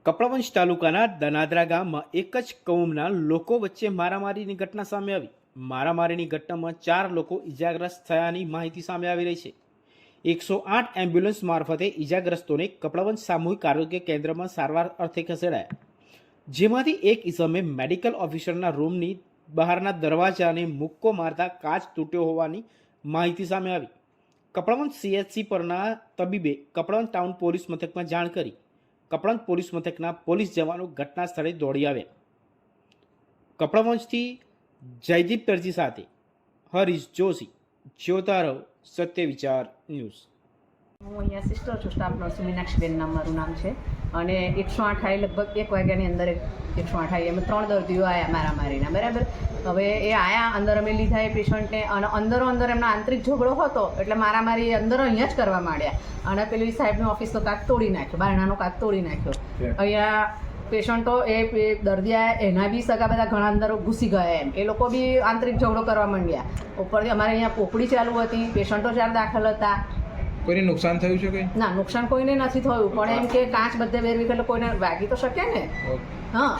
કપડવંજ તાલુકાના દનાદરા ગામમાં એક જ કૌમના લોકો વચ્ચે મારામારીની ઘટના સામે આવી. મારામારીની ઘટનામાં 4 લોકો ઇજાગ્રસ્ત થયાની માહિતી સામે આવી રહી છે. 108 એમ્બ્યુલન્સ મારફતે ઇજાગ્રસ્તોને કપડવંજ સામૂહિક આરોગ્ય કેન્દ્રમાં સારવાર અર્થે ખસેડાયા, જેમાંથી એક ઇસમે મેડિકલ ઓફિસરના રૂમની બહારના દરવાજાને મુક્કો મારતા કાચ તૂટ્યો હોવાની માહિતી સામે આવી. કપડવંજ CHC પરના તબીબે કપડવંજ ટાઉન પોલીસ મથકમાં જાણ કરી. કપડવંજ પોલીસ મથકના પોલીસ જવાનો ઘટના સ્થળે દોડી આવ્યા. કપડવંજથી જયદીપ દરજી સાથે હરીશ જોશી, જ્યોતારવ, સત્ય વિચાર ન્યૂઝ. હું અહીંયા સિસ્ટર છું, સ્ટાફ નર્સ મીનાક્ષીબેન નામ મારું નામ છે. અને 108 આવી લગભગ 1 વાગ્યાની અંદર 108 આવી એમાં 3 દર્દીઓ આવ્યા મારામારીના, બરાબર. હવે એ આવ્યા, અંદર અમે લીધા એ પેશન્ટને, અને અંદર એમનો આંતરિક ઝઘડો હતો એટલે મારામારી અંદર અહીંયા જ કરવા માંડ્યા. અને પેલી સાહેબની ઓફિસ તો કાચ તોડી નાખ્યો, બારણાનો કાચ તોડી નાખ્યો. અહીંયા પેશન્ટો એ દર્દી આવ્યા, એના બી સગા બધા ઘણા અંદર ઘૂસી ગયા એમ, એ લોકો બી આંતરિક ઝઘડો કરવા માંડ્યા. ઉપરથી અમારે અહીંયા પોપડી ચાલુ હતી, પેશન્ટો 4 દાખલ હતા. કોઈને નુકસાન થયું છે? કંઈ ના, નુકસાન કોઈને નથી થયું, પણ એમ કે કાચ બધે વેરવી એટલે કોઈને વાગી તો શકે ને. હા.